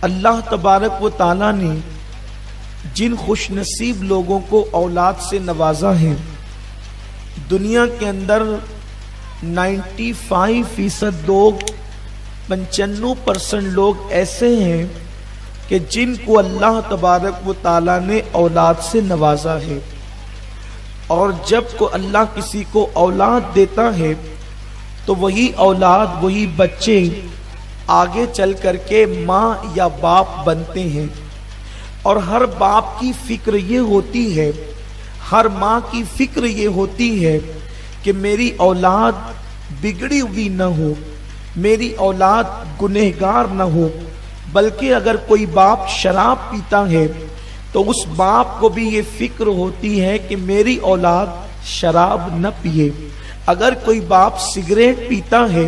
اللہ تبارک و تعالیٰ نے جن خوش نصیب لوگوں کو اولاد سے نوازا ہے، دنیا کے اندر 95% لوگ 95% لوگ ایسے ہیں کہ جن کو اللہ تبارک و تعالیٰ نے اولاد سے نوازا ہے، اور جب کو اللہ کسی کو اولاد دیتا ہے تو وہی اولاد، وہی بچے آگے چل کر کے ماں یا باپ بنتے ہیں۔ اور ہر باپ کی فکر یہ ہوتی ہے، ہر ماں کی فکر یہ ہوتی ہے کہ میری اولاد بگڑی ہوئی نہ ہو، میری اولاد گنہگار نہ ہو، بلکہ اگر کوئی باپ شراب پیتا ہے تو اس باپ کو بھی یہ فکر ہوتی ہے کہ میری اولاد شراب نہ پیے۔ اگر کوئی باپ سگریٹ پیتا ہے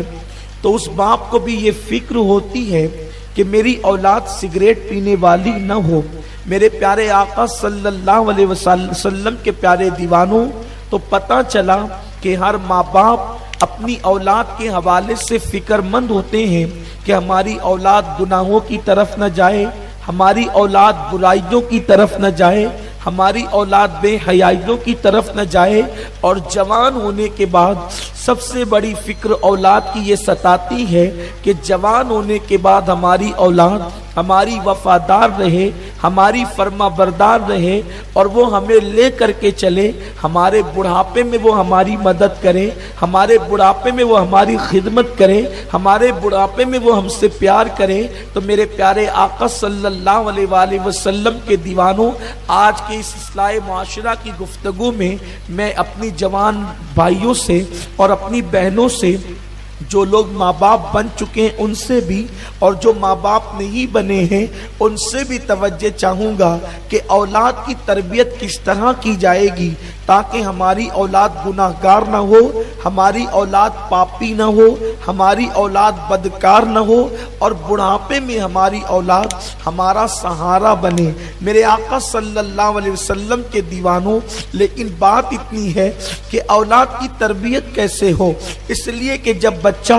تو اس باپ کو بھی یہ فکر ہوتی ہے کہ میری اولاد سگریٹ پینے والی نہ ہو۔ میرے پیارے آقا صلی اللہ علیہ وسلم کے پیارے دیوانوں، تو پتہ چلا کہ ہر ماں باپ اپنی اولاد کے حوالے سے فکر مند ہوتے ہیں کہ ہماری اولاد گناہوں کی طرف نہ جائے، ہماری اولاد برائیوں کی طرف نہ جائے، ہماری اولاد بے حیائیوں کی طرف نہ جائے۔ اور جوان ہونے کے بعد سب سے بڑی فکر اولاد کی یہ ستاتی ہے کہ جوان ہونے کے بعد ہماری اولاد ہماری وفادار رہے، ہماری فرما بردار رہے، اور وہ ہمیں لے کر کے چلے، ہمارے بڑھاپے میں وہ ہماری مدد کرے، ہمارے بڑھاپے میں وہ ہماری خدمت کرے، ہمارے بڑھاپے میں وہ ہم سے پیار کرے۔ تو میرے پیارے آقا صلی اللہ علیہ وآلہ وسلم کے دیوانوں، آج کے اس اصلاح معاشرہ کی گفتگو میں میں اپنی جوان بھائیوں سے اور اپنی بہنوں سے، جو لوگ ماں باپ بن چکے ہیں ان سے بھی، اور جو ماں باپ نہیں بنے ہیں ان سے بھی توجہ چاہوں گا کہ اولاد کی تربیت کس طرح کی جائے گی تاکہ ہماری اولاد گناہ گار نہ ہو، ہماری اولاد پاپی نہ ہو، ہماری اولاد بدکار نہ ہو، اور بڑھاپے میں ہماری اولاد ہمارا سہارا بنے۔ میرے آقا صلی اللہ علیہ وسلم کے دیوانوں، لیکن بات اتنی ہے کہ اولاد کی تربیت کیسے ہو؟ اس لیے کہ جب بچہ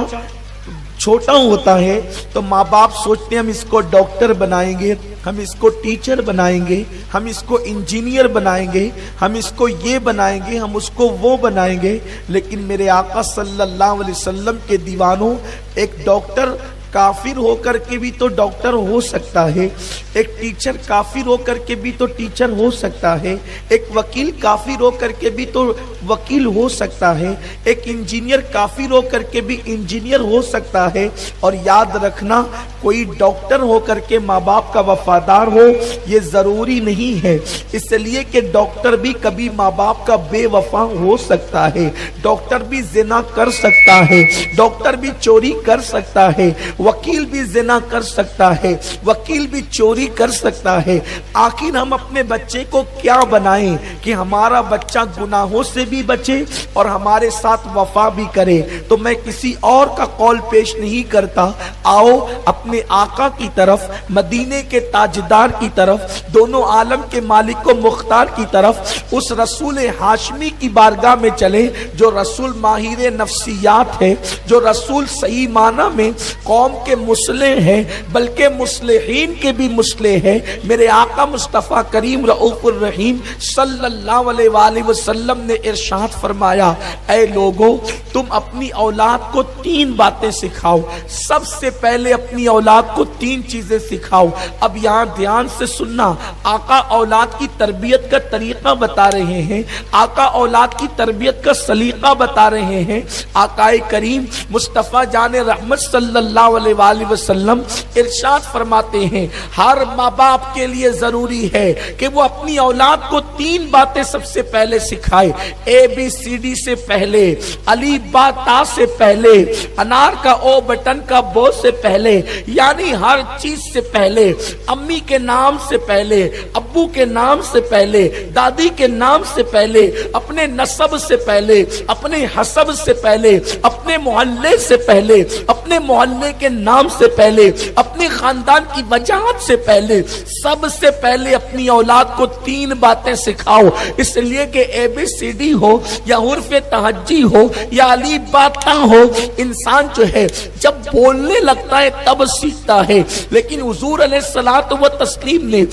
چھوٹا ہوتا ہے تو ماں باپ سوچتے ہیں ہم اس کو ڈاکٹر بنائیں گے، ہم اس کو ٹیچر بنائیں گے، ہم اس کو انجینئر بنائیں گے، ہم اس کو یہ بنائیں گے، ہم اس کو وہ بنائیں گے۔ لیکن میرے آقا صلی اللہ علیہ وسلم کے دیوانوں، ایک ڈاکٹر کافر ہو کر کے بھی تو ڈاکٹر ہو سکتا ہے، ایک ٹیچر کافر ہو کر کے بھی تو ٹیچر ہو سکتا ہے، ایک وکیل کافر ہو کر کے بھی تو وکیل ہو سکتا ہے، ایک انجینئر کافر ہو کر کے بھی انجینئر ہو سکتا ہے۔ اور یاد رکھنا، کوئی ڈاکٹر ہو کر کے ماں باپ کا وفادار ہو یہ ضروری نہیں ہے، اس لیے کہ ڈاکٹر بھی کبھی ماں باپ کا بے وفا ہو سکتا ہے، ڈاکٹر بھی زنا کر سکتا ہے، ڈاکٹر بھی چوری کر سکتا ہے، وکیل بھی زنا کر سکتا ہے، وکیل بھی چوری کر سکتا ہے۔ آخر ہم اپنے بچے کو کیا بنائیں کہ ہمارا بچہ گناہوں سے بھی بچے اور ہمارے ساتھ وفا بھی کرے؟ تو میں کسی اور کا قول پیش نہیں کرتا، آؤ اپنے آقا کی طرف، مدینے کے تاجدار کی طرف، دونوں عالم کے مالک و مختار کی طرف، اس رسول ہاشمی کی بارگاہ میں چلے جو رسول ماہر نفسیات ہے، جو رسول صحیح معنی میں قوم کے مصلح ہیں بلکہ مصلحین کے بھی مصلح ہیں۔ میرے آقا مصطفیٰ کریم رؤوف الرحیم صلی اللہ علیہ وآلہ وسلم نے ارشاد فرمایا، اے لوگو، تم اپنی اولاد کو 3 باتیں سکھاؤ۔ سب سے پہلے اپنی اولاد کو 3 چیزیں سکھاؤ۔ اب یہاں دھیان سے سننا، آقا اولاد کی تربیت کا طریقہ بتا رہے ہیں، آقا اولاد کی تربیت کا سلیقہ بتا رہے ہیں۔ آقا کریم مصطفیٰ جان رحمت صلی اللہ علیہ وآلہ وسلم ارشاد فرماتے ہیں، ہر ماں باپ کے لیے ضروری ہے کہ وہ اپنی اولاد کو 3 باتیں سب سے پہلے سکھائے۔ ABCD سے پہلے، علی با تا سے پہلے، انار کا او بٹن کا بو سے پہلے، یعنی ہر چیز سے پہلے، امی کے نام سے پہلے، ابو کے نام سے پہلے، دادی کے نام سے پہلے، اپنے نسب سے پہلے، اپنے حسب سے پہلے، اپنے محلے سے پہلے، اپنے محلے کے نام سے پہلے، اپنے خاندان کی وجاہت سے پہلے، سب سے پہلے اپنی اولاد کو 3 باتیں سکھاؤ، اس لیے کہ ABCD ہو یا حرف تہجی ہو یا علی باتا ہو، انسان جو ہے جب بولنے لگتا ہے تب سیکھتا ہے، لیکن حضور علیہ الصلوۃ والتسلیم نے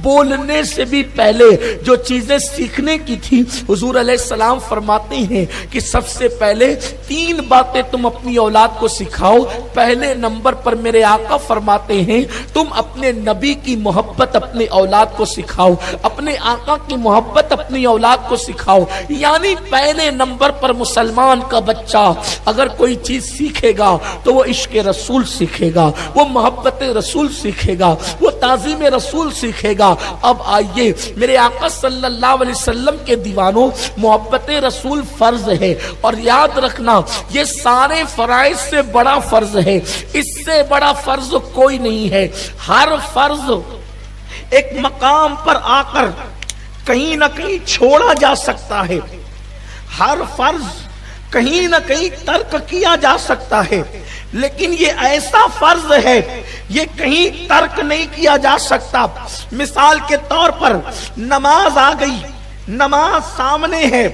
بولنے سے بھی پہلے جو چیزیں سیکھنے کی تھی، حضور علیہ السلام فرماتے ہیں کہ سب سے پہلے 3 باتیں تم اپنی اولاد کو سکھاؤ۔ پہلے نمبر پر میرے آقا فرماتے ہیں تم اپنے نبی کی محبت اپنے اولاد کو سکھاؤ، اپنے آقا کی محبت اپنی اولاد کو سکھاؤ۔ یعنی پہلے نمبر پر مسلمان کا بچہ اگر کوئی چیز سیکھے گا تو وہ عشق رسول سیکھے گا، وہ محبت رسول سیکھے گا، وہ تعظیم رسول سیکھے گا۔ اب آئیے میرے آقا صلی اللہ علیہ وسلم کے دیوانوں، محبت رسول فرض ہے، اور یاد رکھنا یہ سارے فرائض سے بڑا فرض ہے، اس سے بڑا فرض کوئی نہیں ہے۔ ہر فرض ایک مقام پر آ کر کہیں نہ کہیں چھوڑا جا سکتا ہے، ہر فرض کہیں نہ کہیں ترک کیا جا سکتا ہے، لیکن یہ ایسا فرض ہے یہ کہیں ترک نہیں کیا جا سکتا۔ مثال کے طور پر نماز آ گئی، نماز سامنے ہے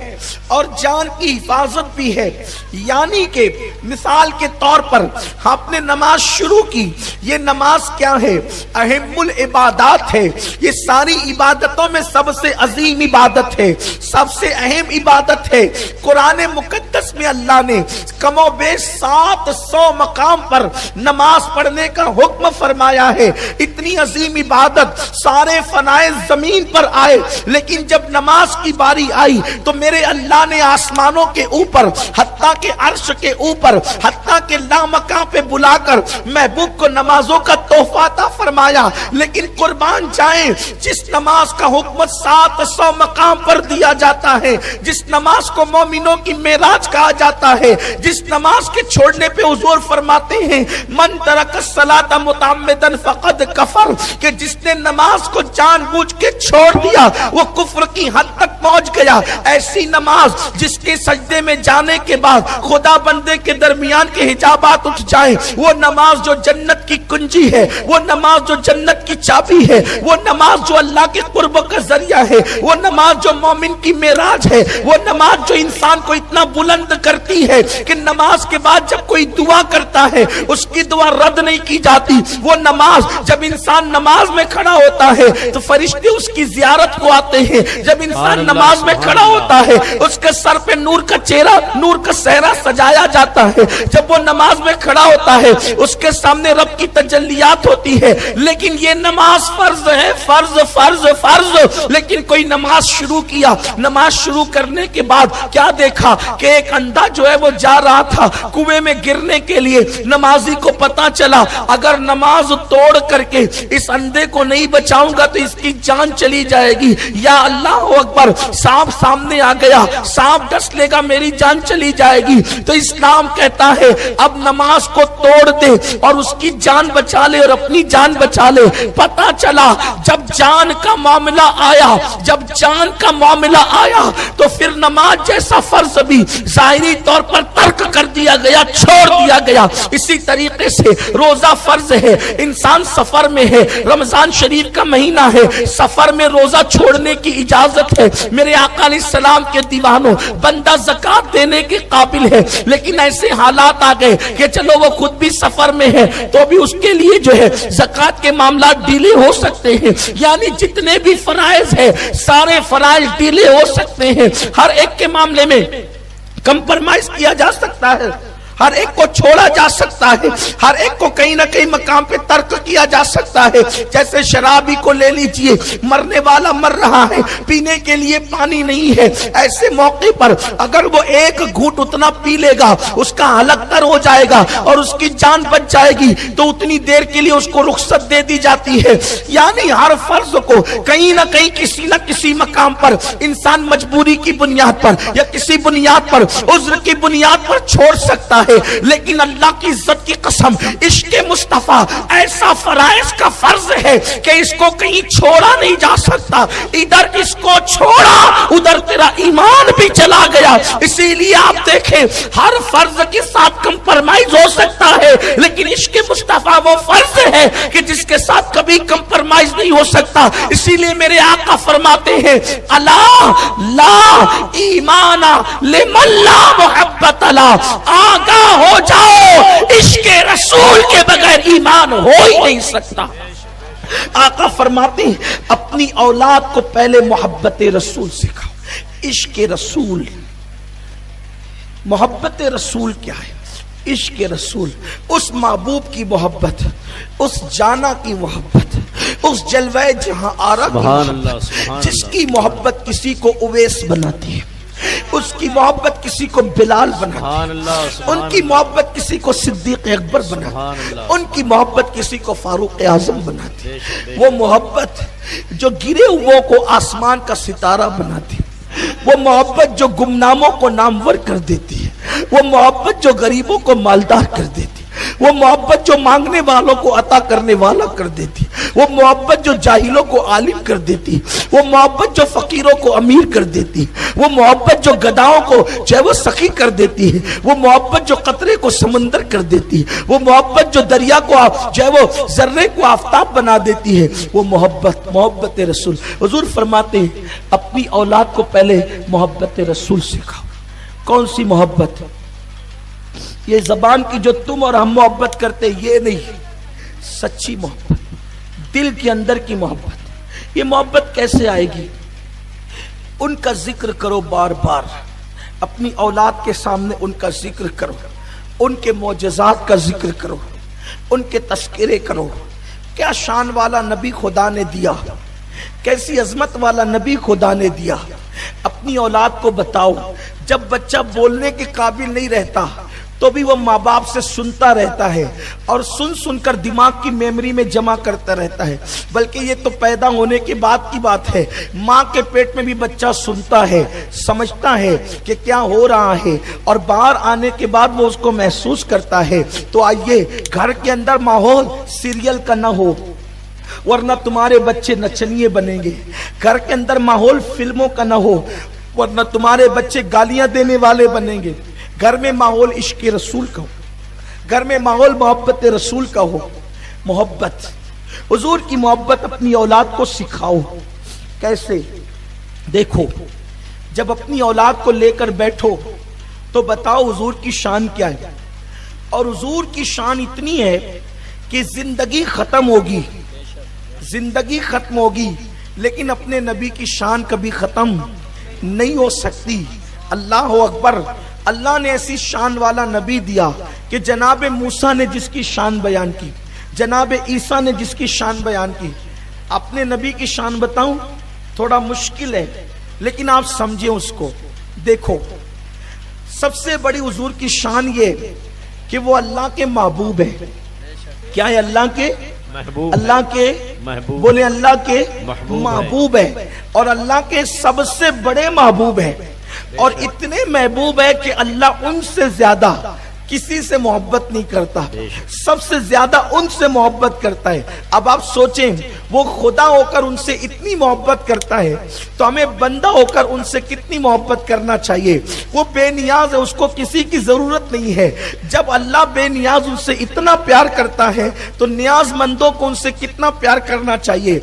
اور جان کی حفاظت بھی ہے، یعنی کہ مثال کے طور پر آپ نے نماز شروع کی، یہ نماز کیا ہے؟ اہم العبادات ہے، یہ ساری عبادتوں میں سب سے عظیم عبادت ہے، سب سے اہم عبادت ہے۔ قرآن مقدس میں اللہ نے کم و بیش 700 مقام پر نماز پڑھنے کا حکم فرمایا ہے۔ اتنی عظیم عبادت سارے فنائے زمین پر آئے، لیکن جب نماز کی باری آئی تو میرے اللہ نے آسمانوں کے اوپر، حتیٰ کہ عرش کے اوپر، حتیٰ کہ لامکان پہ بلا کر محبوب کو نمازوں کا تحفہ عطا فرمایا۔ لیکن قربان جائیں، جس نماز کا حکم 700 مقام پر دیا جاتا ہے، جس نماز کو مومنوں کی معراج کہا جاتا ہے، جس نماز کے چھوڑنے پہ حضور فرماتے ہیں من ترک الصلاۃ متعمدا فقد کفر، کہ جس نے نماز کو جان بوجھ کے چھوڑ دیا وہ کفر کی حد تک پہنچ گیا۔ ایسی نماز جس کے سجدے میں جانے کے بعد خدا بندے کے درمیان کے حجابات اٹھ جائیں، وہ نماز جو جنت کی کنجی ہے، وہ نماز جو جنت کی چابی ہے، وہ نماز جو اللہ کے قرب کا ذریعہ ہے، وہ نماز جو مومن کی معراج ہے، وہ نماز جو انسان کو اتنا بلند کرتی ہے کہ نماز کے بعد جب کوئی دعا کرتا ہے اس کی دعا رد نہیں کی جاتی۔ وہ نماز جب انسان نماز میں کھڑا ہوتا ہے تو فرشتے اس کی زیارت کو آتے ہیں، جب انسان نماز میں کھڑا ہوتا ہے اس کے سر پہ نور کا چہرہ، نور کا صحرا سجایا جاتا ہے، جب وہ نماز میں کھڑا ہوتا ہے اس کے سامنے رب کی تجلیات ہوتی ہے۔ لیکن یہ نماز فرض ہے، فرض فرض فرض۔ لیکن کوئی نماز شروع کیا، نماز شروع کرنے کے بعد کیا دیکھا کہ ایک اندھا جو ہے وہ جا رہا تھا کنویں میں گرنے کے لیے۔ نمازی کو پتا چلا اگر نماز توڑ کر کے اس اندھے کو نہیں بچاؤں گا تو اس کی جان چلی جائے گی۔ یا اللہ اکبر، سانپ سامنے آ گیا، سانپ ڈس لے گا میری جان چلی جائے گی۔ تو اسلام کہتا ہے اب نماز کو توڑ دے اور اس کی جان بچا لے اور اپنی جان بچا لے۔ پتا چلا جب جان کا معاملہ آیا، جب جان کا معاملہ آیا تو پھر نماز جیسا فرض بھی ظاہری طور پر ترک کر دیا گیا، چھوڑ دیا گیا۔ اسی طریقے سے روزہ فرض ہے، انسان سفر میں ہے، رمضان شریف کا مہینہ ہے، سفر میں روزہ چھوڑنے کی اجازت ہے۔ میرے آقا علیہ السلام کے دیوانوں، بندہ زکات دینے کے قابل ہے لیکن ایسے حالات آ گئے کہ چلو وہ خود بھی سفر میں ہے تو بھی اس کے لیے جو ہے زکات کے معاملات ڈیلے ہو سکتے ہیں۔ یعنی جتنے بھی فرائض ہیں سارے فرائض ڈیلے ہو سکتے ہیں، ہر ایک کے معاملے میں کمپرمائز کیا جا سکتا ہے، ہر ایک کو چھوڑا جا سکتا ہے، ہر ایک کو کہیں نہ کہیں مقام پہ ترک کیا جا سکتا ہے۔ جیسے شرابی کو لے لیجئے، مرنے والا مر رہا ہے، پینے کے لیے پانی نہیں ہے، ایسے موقع پر اگر وہ ایک گھونٹ اتنا پی لے گا اس کا حلق تر ہو جائے گا اور اس کی جان بچ جائے گی تو اتنی دیر کے لیے اس کو رخصت دے دی جاتی ہے۔ یعنی ہر فرض کو کہیں نہ کہیں کسی نہ کسی مقام پر انسان مجبوری کی بنیاد پر یا کسی بنیاد پر، عذر کی بنیاد پر چھوڑ سکتا ہے۔ ہے، لیکن اللہ کی عزت کی قسم عشق مصطفیٰ ایسا فرائض کا فرض ہے کہ اس کو کہیں چھوڑا نہیں جا سکتا، ادھر اس کو چھوڑا ادھر تیرا ایمان بھی چلا گیا۔ اسی لیے آپ دیکھیں ہر فرض کے ساتھ کمپرمائز ہو سکتا ہے، لیکن عشق مصطفیٰ وہ فرض ہے کہ جس کے ساتھ کبھی کمپرمائز نہیں ہو سکتا۔ اسی لیے میرے آقا فرماتے ہیں الا لا ایمان لمن لا محبت لا، آگاہ ہو جاؤ عشق رسول کے بغیر ایمان ہو ہی نہیں سکتا۔ آقا فرماتے ہیں اپنی اولاد کو پہلے محبت رسول سکھاؤ۔ عشق رسول، محبت رسول کیا ہے؟ عشق رسول اس محبوب کی محبت، اس جانا کی محبت، اس جلوہ جہاں آرا کی محبت، جس کی محبت کسی کو اویس بناتی ہے، اس کی محبت کسی کو بلال بناتی ہے، ان کی محبت کسی کو صدیق اکبر بناتی ہے، ان کی محبت کسی کو فاروق اعظم بناتی ہے۔ وہ محبت جو گرے ہوئوں کو آسمان کا ستارہ بناتی ہے، وہ محبت جو گمناموں کو نامور کر دیتی ہے، وہ محبت جو غریبوں کو مالدار کر دیتی ہے، وہ محبت جو مانگنے والوں کو عطا کرنے والا کر دیتی، وہ محبت جو جاہلوں کو عالم کر دیتی، وہ محبت جو فقیروں کو امیر کر دیتی، وہ محبت جو گداؤں کو چاہے وہ سخی کر دیتی ہے، وہ محبت جو قطرے کو سمندر کر دیتی، وہ محبت جو دریا کو چاہے وہ ذرے کو آفتاب بنا دیتی ہے، وہ محبت رسول۔ حضور فرماتے ہیں اپنی اولاد کو پہلے محبت رسول سکھاؤ۔ کون سی محبت؟ یہ زبان کی جو تم اور ہم محبت کرتے یہ نہیں، سچی محبت، دل کے اندر کی محبت۔ یہ محبت کیسے آئے گی؟ ان کا ذکر کرو بار بار، اپنی اولاد کے سامنے ان کا ذکر کرو، ان کے معجزات کا ذکر کرو، ان کے تذکرے کرو۔ کیا شان والا نبی خدا نے دیا، کیسی عظمت والا نبی خدا نے دیا۔ اپنی اولاد کو بتاؤ، جب بچہ بولنے کے قابل نہیں رہتا تو بھی وہ ماں باپ سے سنتا رہتا ہے، اور سن کر دماغ کی میموری میں جمع کرتا رہتا ہے۔ بلکہ یہ تو پیدا ہونے کے بعد کی بات ہے، ماں کے پیٹ میں بھی بچہ سنتا ہے، سمجھتا ہے کہ کیا ہو رہا ہے، اور باہر آنے کے بعد وہ اس کو محسوس کرتا ہے۔ تو آئیے گھر کے اندر ماحول سیریل کا نہ ہو، ورنہ تمہارے بچے نچنیے بنیں گے۔ گھر کے اندر ماحول فلموں کا نہ ہو، ورنہ تمہارے بچے گالیاں دینے والے بنیں گے۔ گھر میں ماحول عشق رسول کا ہو، گھر میں ماحول محبت رسول کا ہو۔ محبت، حضور کی محبت اپنی اولاد کو سکھاؤ۔ کیسے؟ دیکھو، جب اپنی اولاد کو لے کر بیٹھو تو بتاؤ حضور کی شان کیا ہے، اور حضور کی شان اتنی ہے کہ زندگی ختم ہوگی، زندگی ختم ہوگی، لیکن اپنے نبی کی شان کبھی ختم نہیں ہو سکتی۔ اللہ اکبر! اللہ نے ایسی شان والا نبی دیا کہ جناب موسیٰ نے جس کی شان بیان کی، جناب عیسیٰ نے جس کی شان بیان کی۔ اپنے نبی کی شان بتاؤں تھوڑا مشکل ہے، لیکن آپ سمجھیں اس کو۔ دیکھو، سب سے بڑی حضور کی شان یہ کہ وہ اللہ کے محبوب ہے۔ کیا ہے؟ اللہ کے محبوب، اللہ کے محبوب، بولے اللہ کے محبوب ہے، اور اللہ کے سب سے بڑے محبوب ہے، اور اتنے محبوب ہے کہ اللہ ان سے زیادہ کسی سے محبت نہیں کرتا، سب سے زیادہ ان سے محبت کرتا ہے۔ اب آپ سوچیں، وہ خدا ہو کر ان سے اتنی محبت کرتا ہے تو ہمیں بندہ ہو کر ان سے کتنی محبت کرنا چاہیے۔ وہ بے نیاز ہے، اس کو کسی کی ضرورت نہیں ہے۔ جب اللہ بے نیاز ان سے اتنا پیار کرتا ہے تو نیاز مندوں کو ان سے کتنا پیار کرنا چاہیے۔